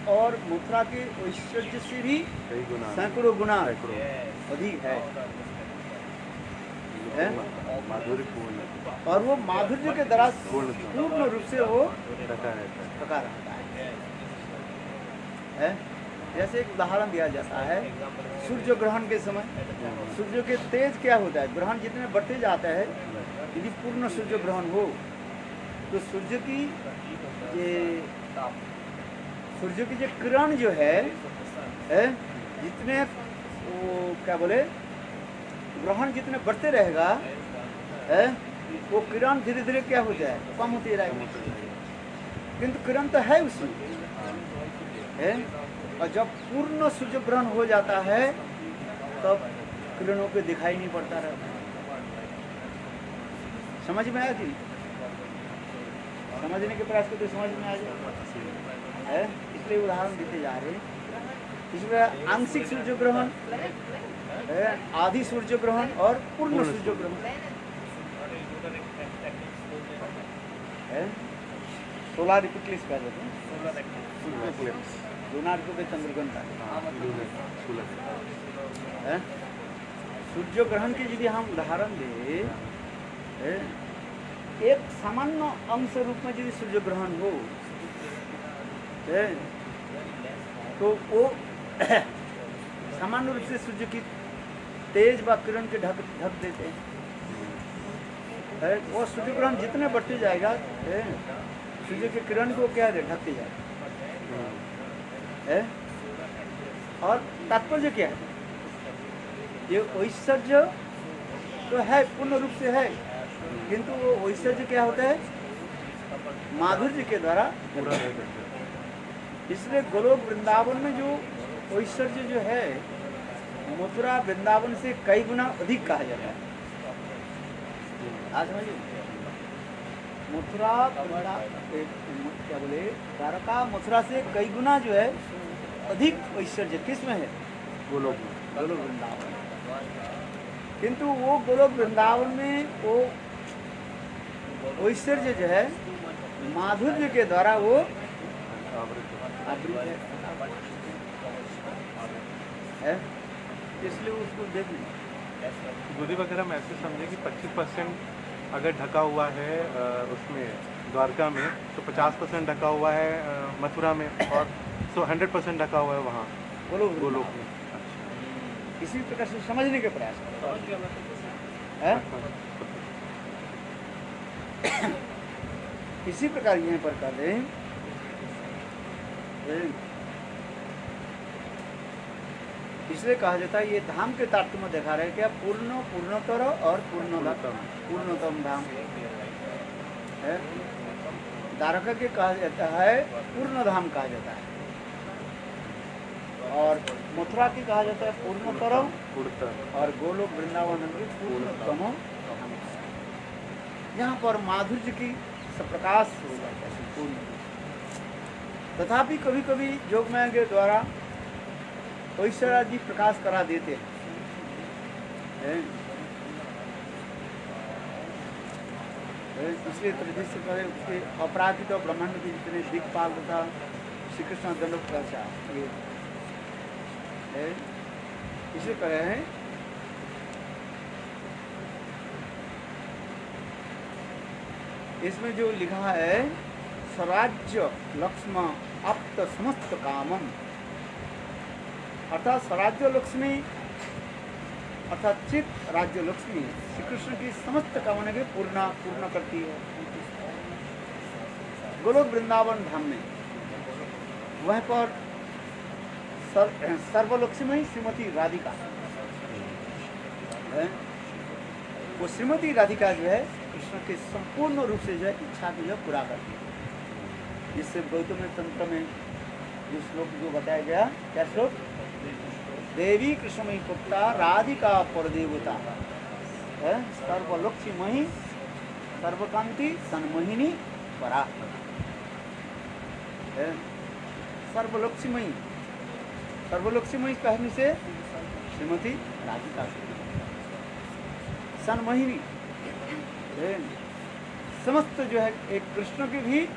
और मथुरा के ऐश्वर्य से भी सैकड़ों गुना अधिक है। और वो माधुर्य के द्वारा पूर्ण रूप से वो ढका रहता है। जैसे एक उदाहरण दिया जाता है सूर्य ग्रहण के समय, सूर्य के तेज क्या होता है, ग्रहण जितने बढ़ते जाता है, यदि पूर्ण सूर्य ग्रहण हो तो सूर्य की जो किरण जो है जितने वो क्या बोले ग्रहण जितने बढ़ते रहेगा वो किरण धीरे धीरे क्या हो जाए, कम होती रहेगी। किंतु किरण तो है उसमें है, और जब पूर्ण सूर्य ग्रहण हो जाता है तब किरणों को दिखाई नहीं पड़ता रहता। समझ में आया कि समझने के प्रयास करते समझ में आ जाए, इसलिए उदाहरण देते जा रहे हैं। इसमें आंशिक सूर्य ग्रहण, आधी सूर्य ग्रहण और पूर्ण सूर्य ग्रहण, सोलर इक्लिप्स कह देते हैं, लूनार को चंद्रग्रहण का सूर्य ग्रहण के यदि हम उदाहरण दें, एक सामान्य अंश रूप में यदि सूर्य ग्रहण हो तो वो सामान्य रूप से सूर्य की तेज व किरण के ढक देते हैं। वो सूर्य ग्रहण जितने बढ़ते जाएगा सूर्य के किरण को क्या है ढकते जाएगा। और तात्पर्य क्या है, ये ऐश्वर्य तो है पूर्ण रूप से है, किंतु वो ऐश्वर्य क्या होता है माधुर्य के द्वारा। इसलिए गोलोक वृंदावन में जो ऐश्वर्य जो है मथुरा वृंदावन से कई गुना अधिक कहा जाता है। आज समझिए मथुरा क्या बोले द्वारका मथुरा से कई गुना जो है अधिक ऐश्वर्य किसमें है? गोलोक वृंदावन। किंतु वो गोलोक वृंदावन में वो ऐश्वर्य जो है माधुर्य के द्वारा वो आवृत है, इसलिए उसको देखिए। गुदी वगैरह में ऐसे समझे कि 25% अगर ढका हुआ है उसमें द्वारका में, तो 50% ढका हुआ है मथुरा में, और 100% ढका हुआ है वहाँ गोलोक में। इसी प्रकार से समझने के प्रयास है। इसी प्रकार यहाँ पर कर रहे हैं, इसलिए कहा जाता है ये धाम के तात्पर्य में देखा रहे क्या पूर्णतर और पूर्णतम धाम है। द्वारका के कहा जाता है पूर्ण धाम कहा जाता है, और मथुरा की कहा जाता है पूर्णतरम, और गोलोक वृंदावन पूर्णतम। यहाँ पर माधुर्य की प्रकाश हो जाता है पूर्ण। तथापि कभी कभी जोगमाया के द्वारा ऐश्वर्य जी प्रकाश करा देते हैं। इसलिए से पहले उसके अपराधित और ब्रह्मांड के जितने दिक्पाल तथा श्री कृष्ण दंड ये इसे कहे हैं। इसमें जो लिखा है स्वराज्य लक्ष्म आप्त समस्त कामम, अर्थात स्वराज्य लक्ष्मी अर्थात चित राज्य लक्ष्मी श्री कृष्ण की समस्त कामना के पूर्ण करती है। गोलोक वृंदावन धाम में वह पर सर्वलक्ष्मी श्रीमती राधिका है। वो श्रीमती राधिका जो है कृष्ण के संपूर्ण रूप से जो है इच्छा को जो है पूरा करती है। जिससे गौतम तंत्र में जो श्लोक जो बताया गया, क्या श्लोक? देवी कृष्णमयी पुत्रा राधिका परदेवता है, सर्वलक्ष्मी सर्वकांति सन्मोहिनी परा है। सर्वलक्ष्मी कहने से श्रीमती राधिका सन्मोहिनी है। समस्त जो है एक कृष्ण के भी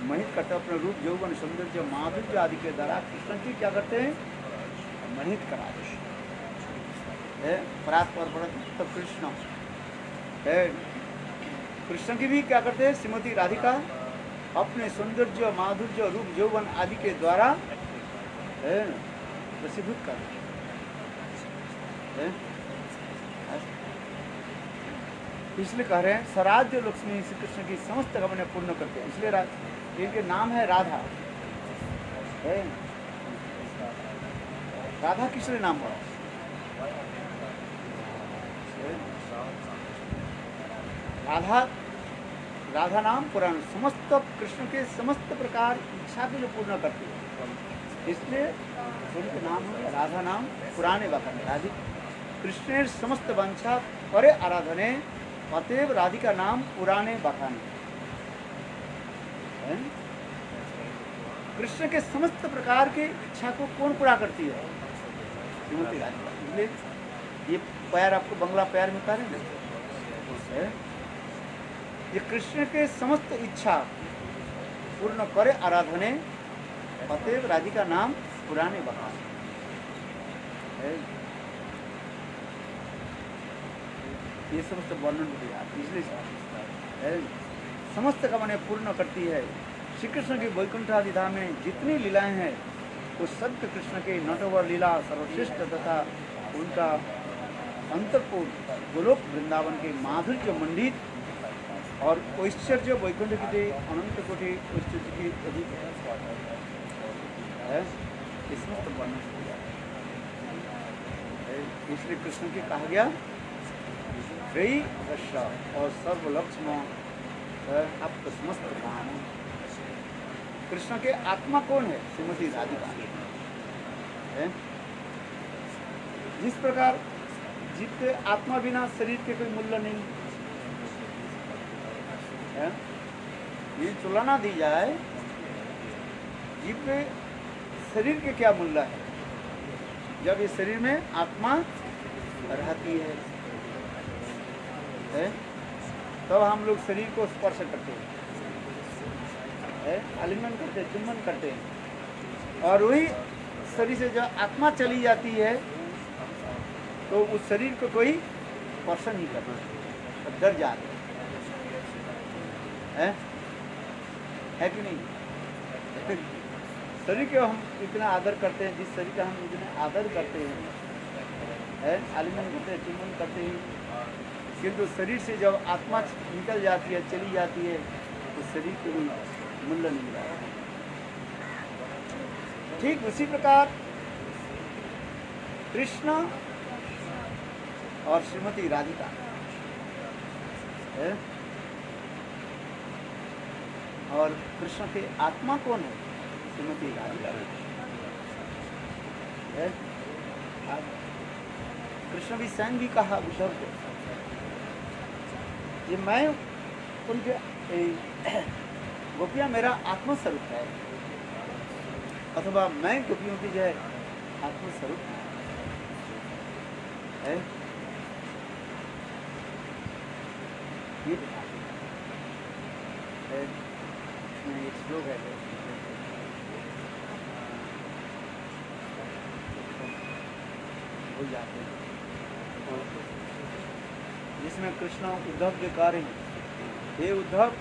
मोहित करते, अपने रूप यौवन सौंदर्य माधुर्य आदि के द्वारा कृष्ण की क्या करते हैं? मोहित कराते हैं। परात्पर परतत्व कृष्ण है। कृष्ण की भी क्या करते हैं? श्रीमती राधिका अपने सौंदर्य माधुर्य रूप यौवन आदि के द्वारा प्रसिद्ध करते हैं। इसलिए कह रहे हैं सराध्य लक्ष्मी श्री कृष्ण की समस्त कामनाएं पूर्ण करते हैं। इसलिए इनके नाम है राधा है। राधा किस लिए नाम पड़ा? राधा नाम पुराण समस्त कृष्ण के समस्त प्रकार इच्छा के लिए पूर्ण करती है। इसलिए उनके नाम है राधा नाम पुराणे वाक्य राधिक कृष्णेर समस्त वांछा परे आराधने अतएव राधिका नाम पुराणे बखाने। कृष्ण के समस्त प्रकार के इच्छा को कौन पूरा करती है? श्रीमती राधिका। इसलिए ये पैर आपको बंगला पैर में उतारे ना, ये कृष्ण के समस्त इच्छा पूर्ण करे आराधने अतएव राधिका नाम पुराणे बखाने। ये समस्त वर्णन दिया। इसलिए समस्त कामनाएं पूर्ण करती है। श्री कृष्ण के वैकुंठ आदि धाम में जितनी लीलाएं हैं वो सत्य कृष्ण के नटवर लीला सर्वश्रेष्ठ तथा उनका अंतरपूर्ण गोलोक वृंदावन के माधुर्य मंडित और ऐश्वर्य वैकुंठ के अनंत कोटि ऐश्वर्य की अधिक है। ये समस्त वर्णन किया। इसलिए कृष्ण के कहा गया श्री रक्षा और सर्वलक्ष्म आपको समस्त काम। कृष्ण के आत्मा कौन है? श्रीमती राधिका है। जिस प्रकार जितने आत्मा बिना शरीर के कोई मूल्य नहीं है। ये तुलना दी जाए जीव के शरीर के क्या मूल्य है? जब ये शरीर में आत्मा रहती है तब हम लोग शरीर को स्पर्श करते हैं, आलिंगन करते हैं, चुम्बन करते हैं। और वही शरीर से जब आत्मा चली जाती है तो उस शरीर को कोई स्पर्श नहीं करता, तो डर जाते है कि नहीं? शरीर के हम इतना आदर करते हैं, जिस शरीर का हम इतना आदर करते हैं, आलिंगन करते हैं, चुम्बन करते हैं, किंतु शरीर से जब आत्मा निकल जाती है, चली जाती है, तो शरीर को भी मूल्य नहीं रहा। ठीक उसी प्रकार कृष्ण और श्रीमती राधिका है। और कृष्ण के आत्मा कौन है? श्रीमती राधिका है। कृष्ण भी स्वयं भी कहा उद्धव को, ये मैं उनके गोपियाँ मेरा आत्मस्वरूप है, अथवा मैं गोपियों की जो है आत्मस्वरूप है। ये एक श्लोक है भूल जाते हैं, जिसमें कृष्ण उद्धव के कार्य, हे उद्धव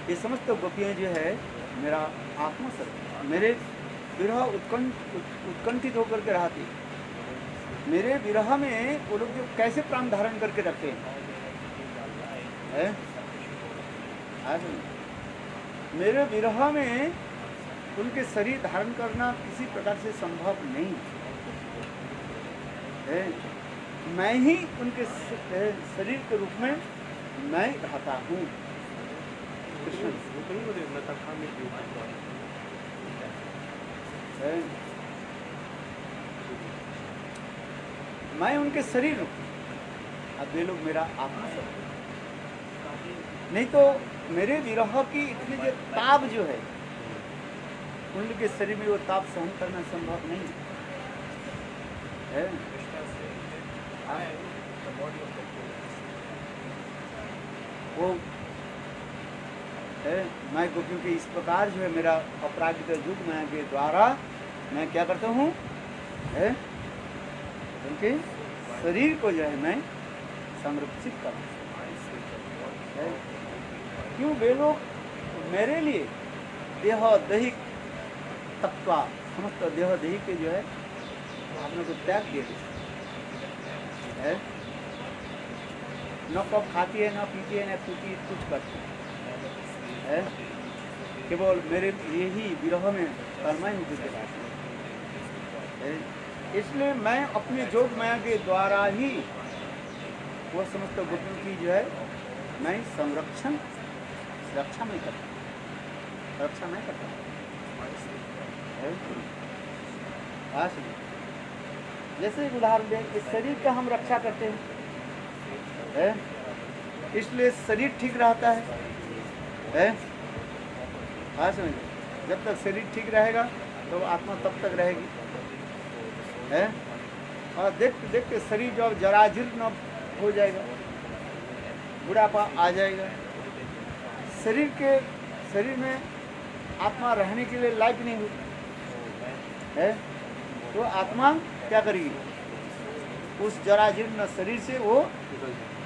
ये समस्त गोपियाँ जो है मेरा आत्मस्वरूप, मेरे विरह उत्कंठित होकर के रहती, मेरे विरह में वो लोग जो कैसे प्राण धारण करके रखते हैं, मेरे विरह में उनके शरीर धारण करना किसी प्रकार से संभव नहीं है। मैं ही उनके शरीर के रूप में मैं रहता हूँ। कृष्ण है। मैं उनके शरीर हूँ, अब वे लोग मेरा आत्मा सब। नहीं तो मेरे विरह की इतनी जो ताप जो है, उनके शरीर में वो ताप सहन करना संभव नहीं है। वो है, मैं गोपियों के इस प्रकार जो है मेरा अपराजित युग माया के द्वारा मैं क्या करता हूँ, उनके शरीर को जो है मैं संरक्षित करता हूँ। क्यों? वे लोग मेरे लिए देह दैहिक तत्व समस्त देह दैहिक के जो है आपने को त्याग दिए है। न कब खाती है, न पीती है, न पीती है, कुछ करती है। केवल मेरे लिए ही विरह में तन्मय होकर के बात है। इसलिए मैं अपने जोग माया के द्वारा ही वो समस्त गोपियों की जो है मैं रक्षा नहीं करता, रक्षा नहीं करता है। जैसे उदाहरण दें, इस शरीर का हम रक्षा करते हैं, इसलिए शरीर ठीक रहता है। समझिए, जब तक शरीर ठीक रहेगा तो आत्मा तब तक रहेगी है। और देखते देखते शरीर जब जराजीर्ण हो जाएगा, बुढ़ापा आ जाएगा, शरीर में आत्मा रहने के लिए लायक नहीं होती है, तो आत्मा क्या करेगी? उस जराजीर्ण शरीर से वो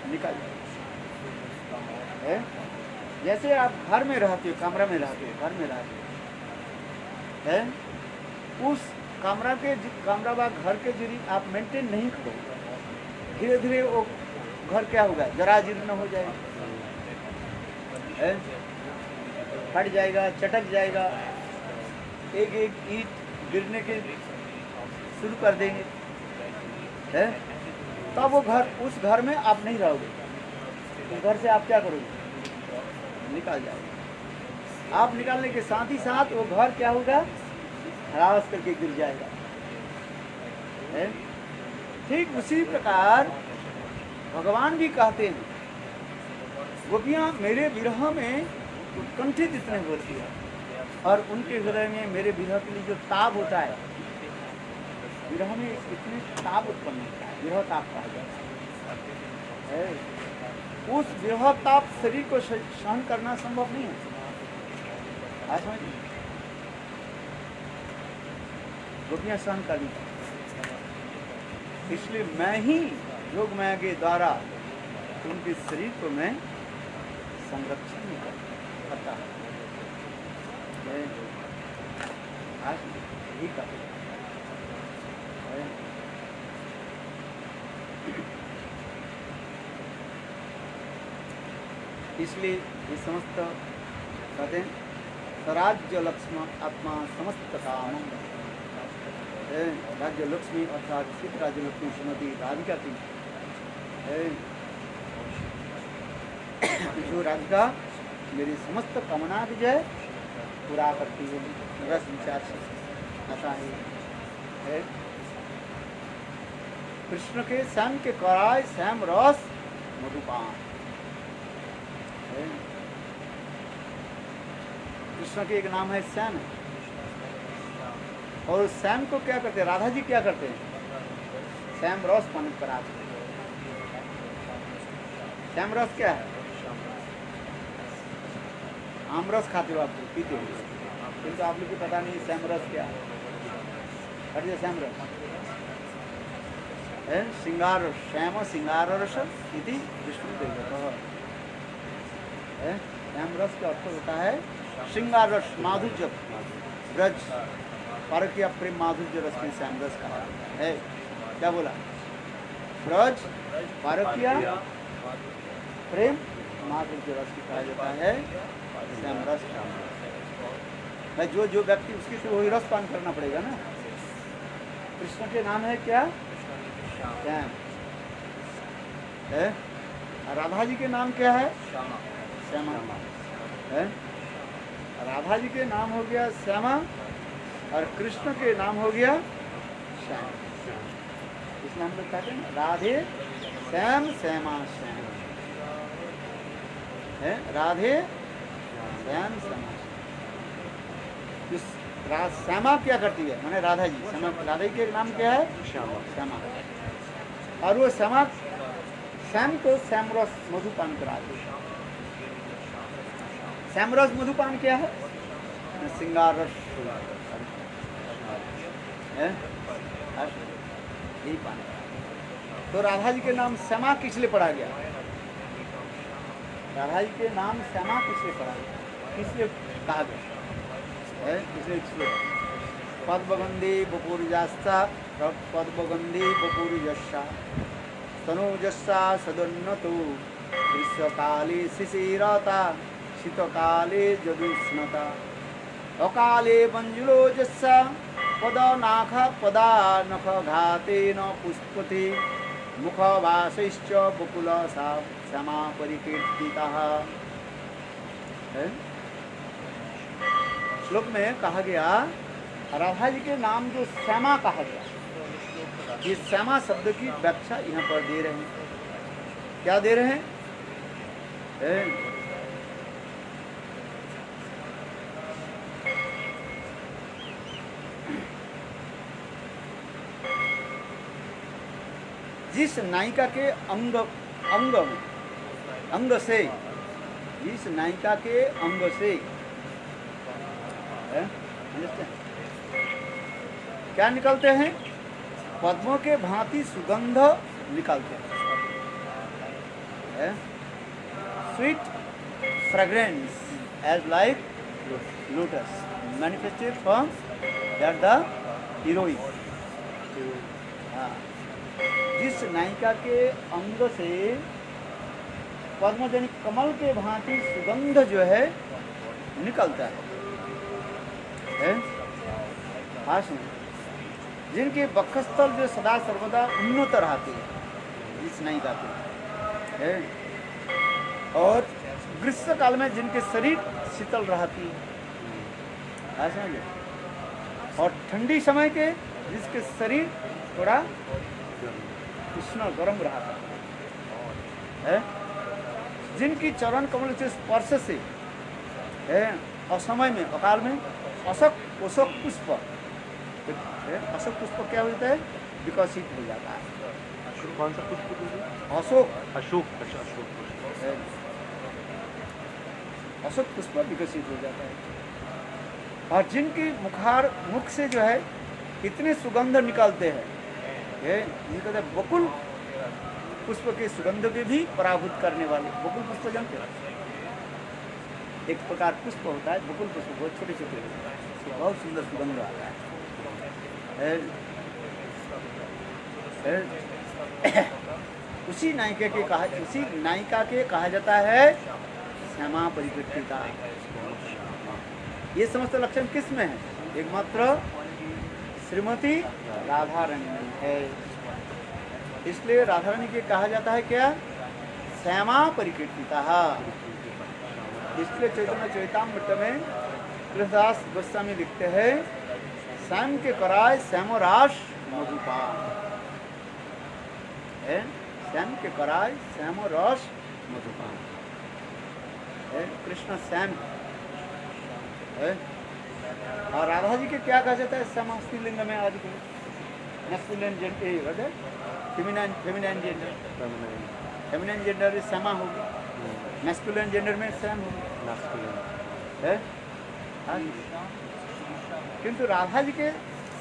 निकल जाए। जैसे आप घर में रहते हो, कमरा में रहते हो, घर में रहते हो, उस कमरा व घर के जरिए आप मेंटेन नहीं करोगे, धीरे धीरे वो घर क्या होगा? जराजीर्ण हो जाएगा, फट जाएगा, चटक जाएगा, एक एक ईंट गिरने के शुरू कर देंगे है। तब वो घर, उस घर में आप नहीं रहोगे, उस घर से आप क्या करोगे? निकाल जाओगे। आप निकालने के साथ ही साथ वो घर क्या होगा? हरास करके गिर जाएगा है। ठीक उसी प्रकार भगवान भी कहते हैं, गोपियाँ मेरे विरह में उत्कंठित इतने होती है, और उनके हृदय में मेरे विरह के लिए जो ताप होता है, विरह में इतने ताप उत्पन्न होता है, विरह ताप कहा जाता है। उस विरह ताप शरीर को सहन करना संभव नहीं है। गोपियाँ सहन करनी, इसलिए मैं ही योग माया के द्वारा उनके शरीर को मैं संरक्षण नहीं करता है। यही का इसलिए ये समस्त कहते हैं, स्वराज्य लक्ष्मी आत्मा समस्त काम। राज्य लक्ष्मी अर्थात सिद्ध राज्य लक्ष्मी श्रीमती राधिका की जो राधिका मेरी समस्त कामना की जय पूरा करती है। रस विचार से आता है कृष्ण के श्याम के कराय श्याम रस मधुपान। कृष्ण के एक नाम है श्याम, और श्याम को क्या करते हैं? राधा जी क्या करते हैं? श्याम रस पान कराते हैं। श्याम रस क्या है? आम रस खाते हो, आप पीते हो, किंतु आप लोग को पता नहीं श्याम रस क्या है। हटिए, श्याम रस है श्रृंगार श्याम श्रृंगार रस इति विष्णु देवता है। श्याम रस का अर्थ होता है श्रृंगार रस, माधुर्य, ब्रज पारकिया प्रेम माधुर्य रस में श्याम रस कहा है। क्या बोला? ब्रज पारकिया प्रेम माधुर्य रस की कहा जाता है श्याम रस। भाई जो जो व्यक्ति उसकी तो वही रस पान करना पड़ेगा ना। कृष्ण के नाम है क्या? श्याम है। राधा जी के नाम क्या है? श्यामा है। राधा जी के नाम हो गया श्यामा और कृष्ण के नाम हो गया श्याम। इसमें हम लोग कहते हैं ना, राधे श्याम श्यामा श्याम है। राधे श्याम श्यामा। श्यामा क्या करती है? माने राधा जी। श्यामा, राधा जी के नाम क्या है? श्यामा। श्यामा। और वो श्यामा श्याम को श्यामरस मधुपान कराते। श्यामरस मधुपान क्या है? श्रृंगार रस है, यही पान। तो राधा जी के नाम श्यामा किस लिए पढ़ा गया? राधा जी के नाम श्यामा किस लिए पढ़ा गया? किस लिए कहा गया है? इसलिए पद्मगंधी बपूर्जास्ता पद्मगंधी बपूर्जस्सा तनुजस्सा सदोन्नतो ग्रीष्मकाले शिशिरता शीतकाले जदुष्णता अकाले मंजुलो जस्सा पदनाख पदानख घातेन पुष्पति मुखवासैश्च बकुलसा क्षमा परिकीर्तितः। श्लोक में कहा गया राधा जी के नाम जो श्यामा कहा गया, ये श्यामा शब्द की व्याख्या यहाँ पर दे रहे हैं। क्या दे रहे हैं? जिस नायिका के अंग से, जिस नायिका के अंग से क्या निकलते हैं? पद्मों के भांति सुगंध निकलते हैं। Sweet fragrance as like lotus manifested from that the heroine. हाँ, जिस नायिका के अंग से पद्मजनिक कमल के भांति सुगंध जो है निकलता है। जिनके वक्षस्थल जो सदा सर्वदा उन्नत रहते हैं, जिस नायिका के है। और ग्रीष्म काल में जिनके शरीर शीतल रहती है, समझे। और ठंडी समय के जिसके शरीर थोड़ा उष्ण गर्म रहता है। जिनकी चरण कमल के स्पर्श से है असमय में, अकाल में अशोक पुष्प, अशोक पुष्प क्या होता है? विकसित हो जाता है। कौन सा पुष्प? अशोक। अशोक। अच्छा, अशोक पुष्प। अशोक पुष्प विकसित हो जाता है। और जिनकी मुख से जो है इतने सुगंध निकलते हैं, कहते हैं बकुल पुष्प के सुगंध के भी पराभूत करने वाले। बकुल पुष्प जानते हैं? एक प्रकार पुष्प होता है बकुल पुष्प, बहुत छोटे छोटे, बहुत सुंदर सुगंध आता है। उसी नायिका के कहा जाता है श्यामा परिकीर्तिता। ये समस्त लक्षण किस में है? एकमात्र श्रीमती राधा रानी में है। इसलिए राधा रानी के कहा जाता है क्या? श्यामा परिकीर्तिता। इसलिए चैतन्य चैतामृत में कृष्णदास गोस्वामी लिखते हैं, श्याम के कराय श्यामरास मधुपान है। श्याम के कराय श्यामरास मधुपान है। कृष्ण श्याम है। और राधा जी के क्या कहा जाता है? श्यामा स्त्रीलिंग में आदि को masculine gender, feminine gender, feminine gender Shyama होगी, मैस्कुलिन जेंडर में श्याम होगी है। किंतु राधा जी के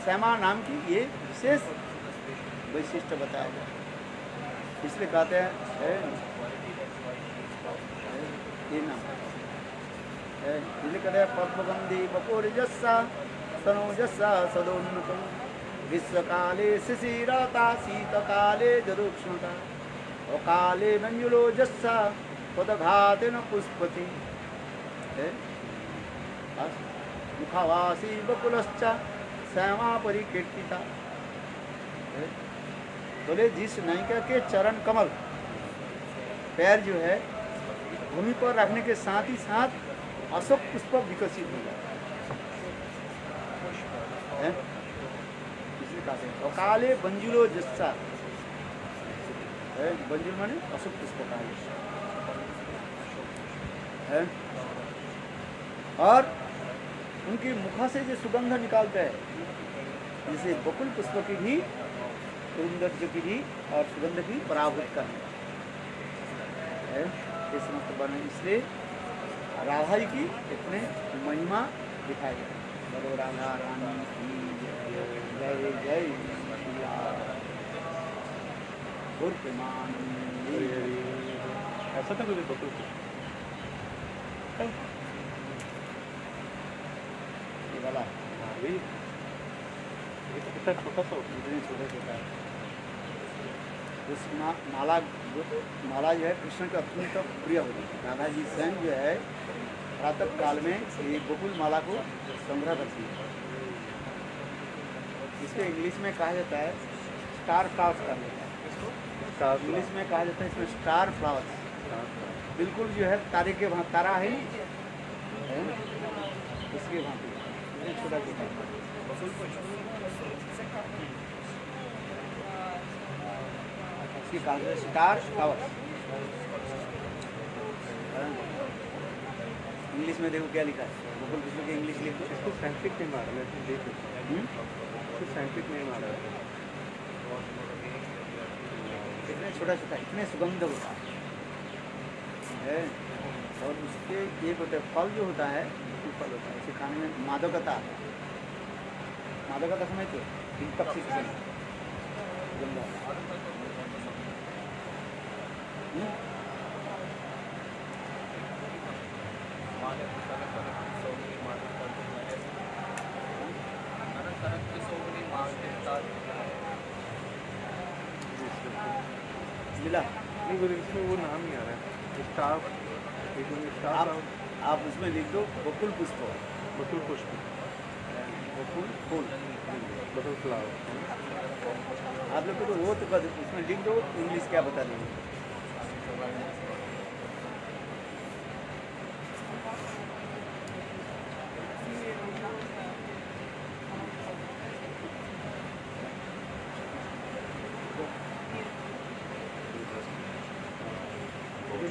श्यामा नाम की ये विशेष वैशिष्ट बताया गया। इसलिए कहते हैं ये नाम है। इसलिए कहते हैं पद्मगंधी बपूर्जस्सा तनुजस्सा सदोन्नतम ग्रीष्मकाले शिशिरता शीतकाले जरुक्ष्णता अकाले मंजुलो जस्सा पदघातेन पुष्पति है। मुखावासी बकुलश्च श्यामा परिकीर्तिता। बोले जिस नायिका के चरण कमल पैर जो है भूमि पर रखने के साथ ही साथ अशोक पुष्प विकसित हो जाता है, इसलिए कहते हैं अकाले बंजुलो जस्सा है। बंजुल माने अशोक पुष्प का है। और उनकी मुखा से जो सुगंध निकालते हैं, जैसे बकुल पुष्प की भी सौंदर्य की भी और सुगंध की पराभूत करने है। ये समस्त बने, इसलिए राधा जी की इतने महिमा दिखाई गई। बोलो राधा रानी की जय जय जय गुरुमानी। ऐसा था कुछ बकुल ये वाला ये तो कितना छोटा सा होता इतने छोटा छोटा है। उस माला जो है कृष्ण का अत्यंत प्रिय होती है। राधा जी स्वयं जो है प्रातः काल में ये गोकुल माला को संग्रह करती है। इसको इंग्लिश में कहा जाता है स्टार फ्लावर्स कहा जाता है। इंग्लिश में कहा जाता है इसमें स्टार फ्लावर्स। बिल्कुल जो है तारे के वहाँ तारा है इसके वहाँ पे छोटा छोटा इसकी कहा जाता है स्टार फ्लावर्स। इंग्लिश में देखो क्या लिखा है, गोकुल कृष्ण के इंग्लिश लिखो। इसको साइंटिफिक नेम आ रहा है, मैं देख इसको साइंटिफिक नेम आ रहा है। इतने छोटा छोटा इतने सुगंध होता है। और उसके एक होता है फल जो होता है, फल होता है इसे खाने में मादकता समझते मिला। नहीं बोले इसमें वो नाम नहीं आ रहा है। स्टाफ आप उसमें लिख दो बकुल पुष्प, बकुल पुष्प, बकुल फूल, बकुल फ्लावर। आप लोग को तो वो तो बस उसमें लिख दो, इंग्लिश क्या बता देंगे।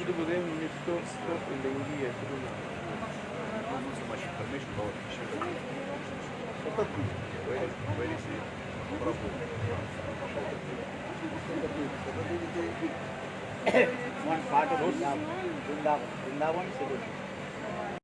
तो बोले मिस्टर लेंगी है तो Not so much information about Shiva. Where is he? Prabhu. One part of Vrindavan, Vrindavan,